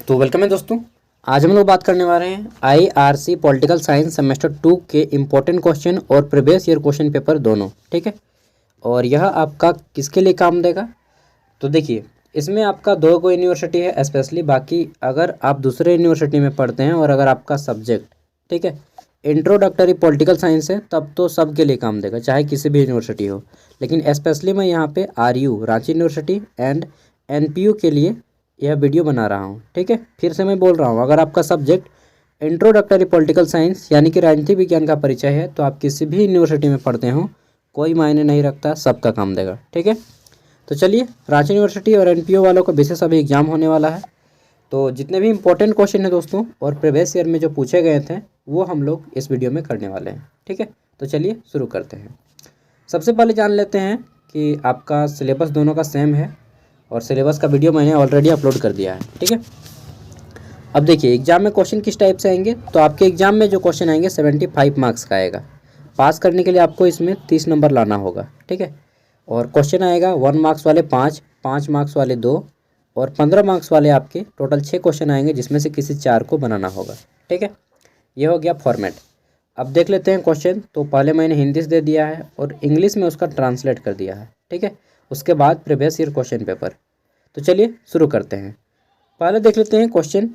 तो वेलकम है दोस्तों। आज हम लोग बात करने वाले हैं IRC पॉलिटिकल साइंस सेमेस्टर 2 के इम्पोर्टेंट क्वेश्चन और प्रीवियस ईयर क्वेश्चन पेपर दोनों, ठीक है। और यह आपका किसके लिए काम देगा, तो देखिए इसमें आपका दो को यूनिवर्सिटी है स्पेशली। बाकी अगर आप दूसरे यूनिवर्सिटी में पढ़ते हैं और अगर आपका सब्जेक्ट, ठीक है, इंट्रोडक्टरी पॉलिटिकल साइंस है, तब तो सबके लिए काम देगा, चाहे किसी भी यूनिवर्सिटी हो। लेकिन स्पेशली मैं यहाँ पे RU Ranchi university and NPU के लिए यह वीडियो बना रहा हूँ, ठीक है। फिर से मैं बोल रहा हूँ, अगर आपका सब्जेक्ट इंट्रोडक्टरी पॉलिटिकल साइंस यानी कि राजनीतिक विज्ञान का परिचय है, तो आप किसी भी यूनिवर्सिटी में पढ़ते हो, कोई मायने नहीं रखता, सबका काम देगा, ठीक है। तो चलिए, रांची यूनिवर्सिटी और NPU वालों को विशेष अभी एग्जाम होने वाला है, तो जितने भी इंपॉर्टेंट क्वेश्चन हैं दोस्तों और प्रीवियस ईयर में जो पूछे गए थे वो हम लोग इस वीडियो में करने वाले हैं, ठीक है। तो चलिए शुरू करते हैं। सबसे पहले जान लेते हैं कि आपका सिलेबस दोनों का सेम है और सिलेबस का वीडियो मैंने ऑलरेडी अपलोड कर दिया है, ठीक है। अब देखिए एग्जाम में क्वेश्चन किस टाइप से आएंगे, तो आपके एग्जाम में जो क्वेश्चन आएंगे 75 मार्क्स का आएगा। पास करने के लिए आपको इसमें 30 नंबर लाना होगा, ठीक है। और क्वेश्चन आएगा 1 मार्क्स वाले 5, 5 मार्क्स वाले 2 और 15 मार्क्स वाले आपके टोटल 6 क्वेश्चन आएंगे, जिसमें से किसी 4 को बनाना होगा, ठीक है। ये हो गया फॉर्मेट। अब देख लेते हैं क्वेश्चन। तो पहले मैंने हिंदी से दे दिया है और इंग्लिश में उसका ट्रांसलेट कर दिया है, ठीक है। उसके बाद प्रीवियस ईयर क्वेश्चन पेपर। तो चलिए शुरू करते हैं। पहले देख लेते हैं क्वेश्चन।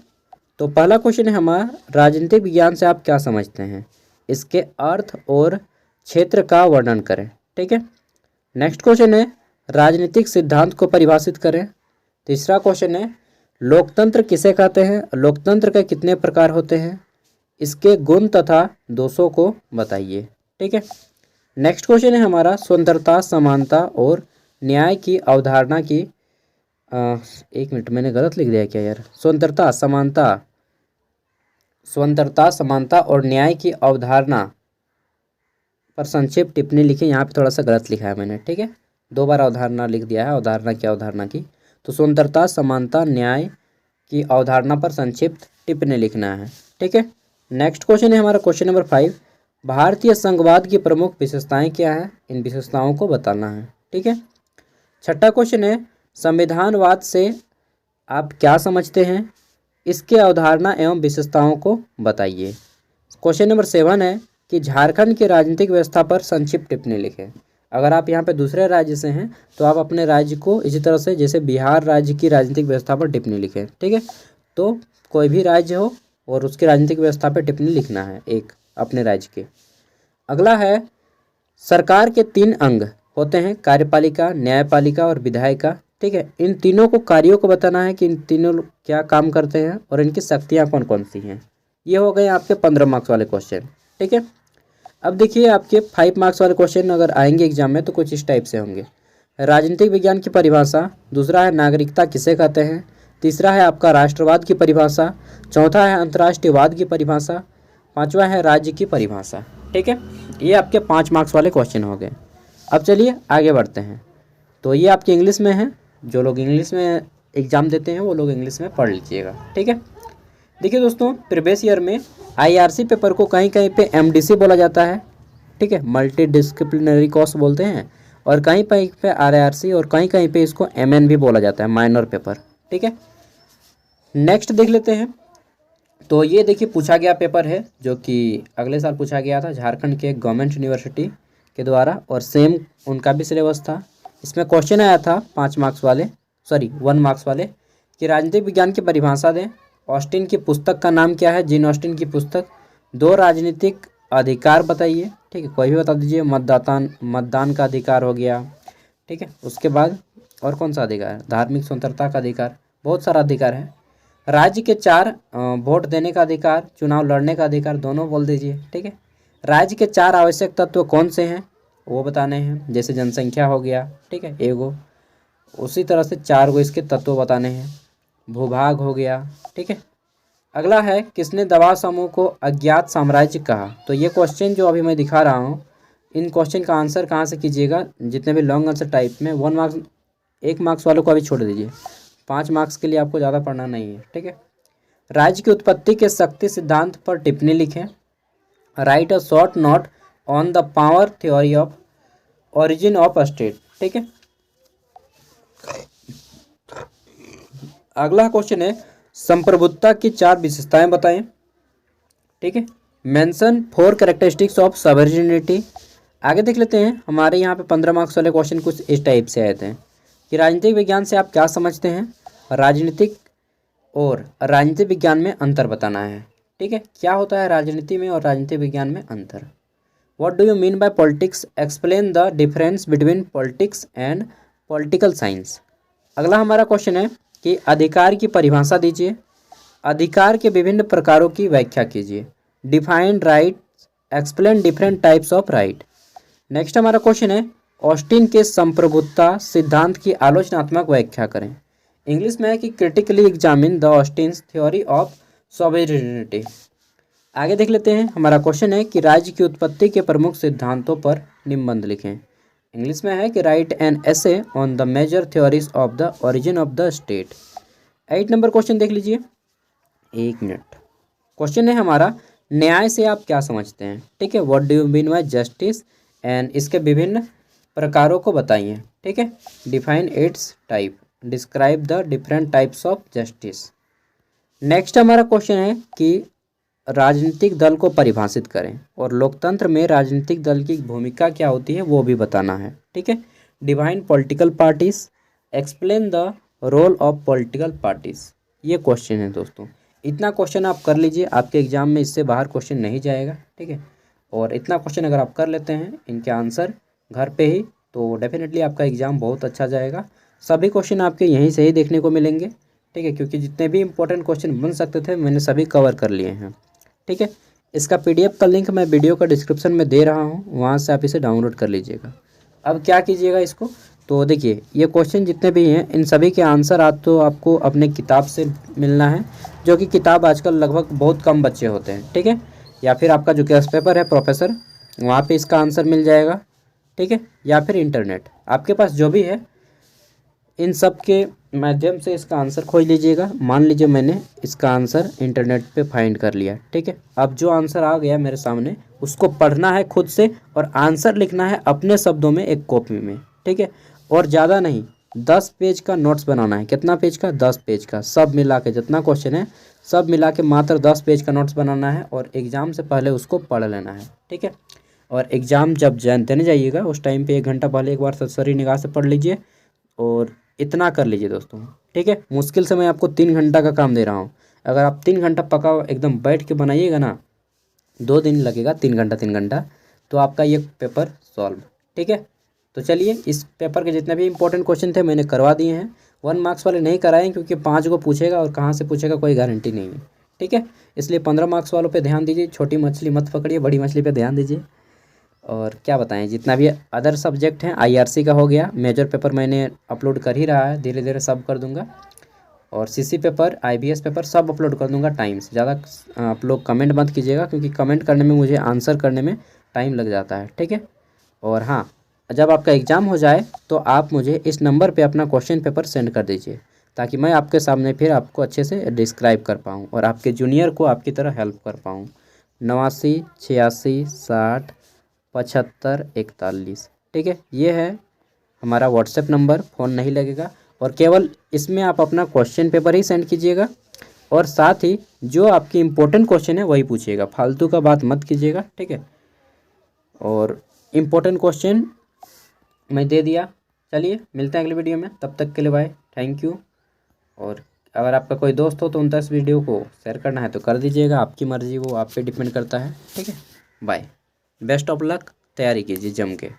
तो पहला क्वेश्चन है हमारा, राजनीतिक विज्ञान से आप क्या समझते हैं, इसके अर्थ और क्षेत्र का वर्णन करें, ठीक है। नेक्स्ट क्वेश्चन है, राजनीतिक सिद्धांत को परिभाषित करें। तीसरा क्वेश्चन है, लोकतंत्र किसे कहते हैं, लोकतंत्र के कितने प्रकार होते हैं, इसके गुण तथा दोषों को बताइए, ठीक है। नेक्स्ट क्वेश्चन है हमारा, स्वतंत्रता, समानता और न्याय की अवधारणा की एक मिनट, मैंने गलत लिख दिया क्या यार। स्वतंत्रता, समानता और न्याय की अवधारणा पर संक्षिप्त टिप्पणी लिखी। यहाँ पे थोड़ा सा गलत लिखा है मैंने, ठीक है। 2 बार अवधारणा लिख दिया है, अवधारणा की। तो स्वतंत्रता, समानता, न्याय की अवधारणा पर संक्षिप्त टिप्पणी लिखना है, ठीक है। नेक्स्ट क्वेश्चन है हमारा क्वेश्चन नंबर 5, भारतीय संघवाद की प्रमुख विशेषताएं क्या हैं, इन विशेषताओं को बताना है, ठीक है। छठा क्वेश्चन है, संविधानवाद से आप क्या समझते हैं, इसके अवधारणा एवं विशेषताओं को बताइए। क्वेश्चन नंबर 7 है कि झारखंड की राजनीतिक व्यवस्था पर संक्षिप्त टिप्पणी लिखें। अगर आप यहाँ पे दूसरे राज्य से हैं तो आप अपने राज्य को इसी तरह से, जैसे बिहार राज्य की राजनीतिक व्यवस्था पर टिप्पणी लिखें, ठीक है। तो कोई भी राज्य हो और उसकी राजनीतिक व्यवस्था पर टिप्पणी लिखना है एक अपने राज्य के। अगला है, सरकार के 3 अंग होते हैं, कार्यपालिका, न्यायपालिका और विधायिका, ठीक है। इन तीनों को कार्यों को बताना है कि इन तीनों क्या काम करते हैं और इनकी शक्तियाँ कौन कौन सी हैं। ये हो गए आपके 15 मार्क्स वाले क्वेश्चन, ठीक है। अब देखिए आपके 5 मार्क्स वाले क्वेश्चन अगर आएंगे एग्जाम में तो कुछ इस टाइप से होंगे। राजनीतिक विज्ञान की परिभाषा, दूसरा है नागरिकता किसे कहते हैं, तीसरा है आपका राष्ट्रवाद की परिभाषा, चौथा है अंतर्राष्ट्रीयवाद की परिभाषा, पांचवा है राज्य की परिभाषा, ठीक है। ये आपके 5 मार्क्स वाले क्वेश्चन हो गए। अब चलिए आगे बढ़ते हैं। तो ये आपके इंग्लिश में है, जो लोग इंग्लिश में एग्ज़ाम देते हैं वो लोग इंग्लिश में पढ़ लीजिएगा, ठीक है। देखिए दोस्तों, प्रीवियस ईयर में IRC पेपर को कहीं कहीं पे MDC बोला जाता है, ठीक है, मल्टी डिसिप्लिनरी कोर्स बोलते हैं, और कहीं कहीं पे RRC और कहीं कहीं पे इसको MN भी बोला जाता है, माइनर पेपर, ठीक है। नेक्स्ट देख लेते हैं। तो ये देखिए पूछा गया पेपर है जो कि अगले साल पूछा गया था झारखंड के गवर्नमेंट यूनिवर्सिटी के द्वारा, और सेम उनका भी सिलेबस था। इसमें क्वेश्चन आया था 1 मार्क्स वाले कि राजनीतिक विज्ञान की परिभाषा दें, ऑस्टिन की पुस्तक का नाम क्या है, जिन ऑस्टिन की पुस्तक, 2 राजनीतिक अधिकार बताइए, ठीक है, कोई भी बता दीजिए। मतदान का अधिकार हो गया, ठीक है। उसके बाद और कौन सा अधिकार, धार्मिक स्वतंत्रता का अधिकार, बहुत सारा अधिकार है। राज्य के 4 वोट देने का अधिकार, चुनाव लड़ने का अधिकार, दोनों बोल दीजिए, ठीक है। राज्य के 4 आवश्यक तत्व कौन से हैं वो बताने हैं, जैसे जनसंख्या हो गया, ठीक है, एगो, उसी तरह से 4 गो इसके तत्व बताने हैं। भूभाग हो गया, ठीक है। अगला है, किसने दबाव समूह को अज्ञात साम्राज्य कहा। तो ये क्वेश्चन जो अभी मैं दिखा रहा हूँ, इन क्वेश्चन का आंसर कहाँ से कीजिएगा, जितने भी लॉन्ग आंसर टाइप में 1 मार्क्स वालों को अभी छोड़ दीजिए, 5 मार्क्स के लिए आपको ज़्यादा पढ़ना नहीं है, ठीक है। राज्य की उत्पत्ति के शक्ति सिद्धांत पर टिप्पणी लिखें। Right a short note on the power theory of origin of state, ठीक है। अगला क्वेश्चन है, संप्रभुता की 4 विशेषताएं बताएं। ठीक है। Mention 4 characteristics of sovereignty. आगे देख लेते हैं, हमारे यहाँ पे 15 मार्क्स वाले क्वेश्चन कुछ इस टाइप से आए थे कि राजनीतिक विज्ञान से आप क्या समझते हैं, राजनीतिक और राजनीतिक विज्ञान में अंतर बताना है। ठीक है, क्या होता है राजनीति में और राजनीतिक विज्ञान में अंतर। What do you mean by politics, explain the difference between politics and political science. अगला हमारा क्वेश्चन है कि अधिकार की परिभाषा दीजिए, अधिकार के विभिन्न प्रकारों की व्याख्या कीजिए, define right, explain different types of right. Next हमारा क्वेश्चन है ऑस्टिन के संप्रभुता सिद्धांत की आलोचनात्मक व्याख्या करें। इंग्लिश में है कि critically examine the Austen's theory of sovereignty. आगे देख लेते हैं, हमारा क्वेश्चन है कि राज्य की उत्पत्ति के प्रमुख सिद्धांतों पर निबंध लिखें। इंग्लिश में है कि write an essay on the major theories of the origin of the state. 8 number question देख लीजिए, 1 मिनट। क्वेश्चन है हमारा न्याय से आप क्या समझते हैं। ठीक है, what do you mean by justice and इसके विभिन्न प्रकारों को बताइए। ठीक है, define it's type, describe the different types of justice. Next हमारा क्वेश्चन है कि राजनीतिक दल को परिभाषित करें और लोकतंत्र में राजनीतिक दल की भूमिका क्या होती है वो भी बताना है। ठीक है, define political parties, explain the role of political parties. ये क्वेश्चन है दोस्तों, इतना क्वेश्चन आप कर लीजिए, आपके एग्जाम में इससे बाहर क्वेश्चन नहीं जाएगा। ठीक है, और इतना क्वेश्चन अगर आप कर लेते हैं इनके आंसर घर पे ही, तो डेफिनेटली आपका एग्ज़ाम बहुत अच्छा जाएगा। सभी क्वेश्चन आपके यहीं से ही देखने को मिलेंगे। ठीक है, क्योंकि जितने भी इंपॉर्टेंट क्वेश्चन बन सकते थे मैंने सभी कवर कर लिए हैं। ठीक है, इसका PDF का लिंक मैं वीडियो का डिस्क्रिप्शन में दे रहा हूँ, वहाँ से आप इसे डाउनलोड कर लीजिएगा। अब क्या कीजिएगा इसको, तो देखिए ये क्वेश्चन जितने भी हैं इन सभी के आंसर आज तो आपको अपने किताब से मिलना है, जो कि किताब आजकल लगभग बहुत कम बच्चे होते हैं। ठीक है, या फिर आपका जो गेस्ट पेपर है प्रोफेसर, वहाँ पे इसका आंसर मिल जाएगा। ठीक है, या फिर इंटरनेट, आपके पास जो भी है इन सब के माध्यम से इसका आंसर खोज लीजिएगा। मान लीजिए मैंने इसका आंसर इंटरनेट पे फाइंड कर लिया। ठीक है, अब जो आंसर आ गया मेरे सामने उसको पढ़ना है खुद से और आंसर लिखना है अपने शब्दों में एक कॉपी में। ठीक है, और ज़्यादा नहीं, 10 पेज का नोट्स बनाना है। कितना पेज का, 10 पेज का। सब मिला के जितना क्वेश्चन है सब मिला के मात्र 10 पेज का नोट्स बनाना है और एग्ज़ाम से पहले उसको पढ़ लेना है। ठीक है, और एग्ज़ाम जब देने जाइएगा उस टाइम पे 1 घंटा पहले एक बार सरी निगाह से पढ़ लीजिए और इतना कर लीजिए दोस्तों। ठीक है, मुश्किल से मैं आपको 3 घंटा का काम दे रहा हूँ। अगर आप 3 घंटा पका एकदम बैठ के बनाइएगा ना, 2 दिन लगेगा, 3 घंटा तो आपका ये पेपर सॉल्व। ठीक है, तो चलिए इस पेपर के जितने भी इंपॉर्टेंट क्वेश्चन थे मैंने करवा दिए हैं। 1 मार्क्स वाले नहीं कराए क्योंकि 5 को पूछेगा और कहाँ से पूछेगा कोई गारंटी नहीं है। ठीक है, इसलिए 15 मार्क्स वालों पे ध्यान दीजिए, छोटी मछली मत पकड़िए, बड़ी मछली पे ध्यान दीजिए। और क्या बताएं, जितना भी अदर सब्जेक्ट हैं IRC का हो गया, मेजर पेपर मैंने अपलोड कर ही रहा है, धीरे धीरे सब कर दूंगा। और CC पेपर, IBS पेपर सब अपलोड कर दूंगा टाइम से। ज़्यादा आप लोग कमेंट मत कीजिएगा क्योंकि कमेंट करने में मुझे आंसर करने में टाइम लग जाता है। ठीक है, और हाँ, जब आपका एग्ज़ाम हो जाए तो आप मुझे इस नंबर पे अपना क्वेश्चन पेपर सेंड कर दीजिए ताकि मैं आपके सामने फिर आपको अच्छे से डिस्क्राइब कर पाऊँ और आपके जूनियर को आपकी तरह हेल्प कर पाऊँ। 89 86 60 75 41। ठीक है, ये है हमारा व्हाट्सएप नंबर, फ़ोन नहीं लगेगा और केवल इसमें आप अपना क्वेश्चन पेपर ही सेंड कीजिएगा और साथ ही जो आपकी इम्पोर्टेंट क्वेश्चन है वही पूछिएगा, फालतू का बात मत कीजिएगा। ठीक है, और इम्पोर्टेंट क्वेश्चन मैं दे दिया। चलिए मिलते हैं अगले वीडियो में, तब तक के लिए बाय, थैंक यू। और अगर आपका कोई दोस्त हो तो उन 10 वीडियो को शेयर करना है तो कर दीजिएगा, आपकी मर्ज़ी, वो आप पे डिपेंड करता है। ठीक है, बाय, बेस्ट ऑफ लक, तैयारी कीजिए जम के।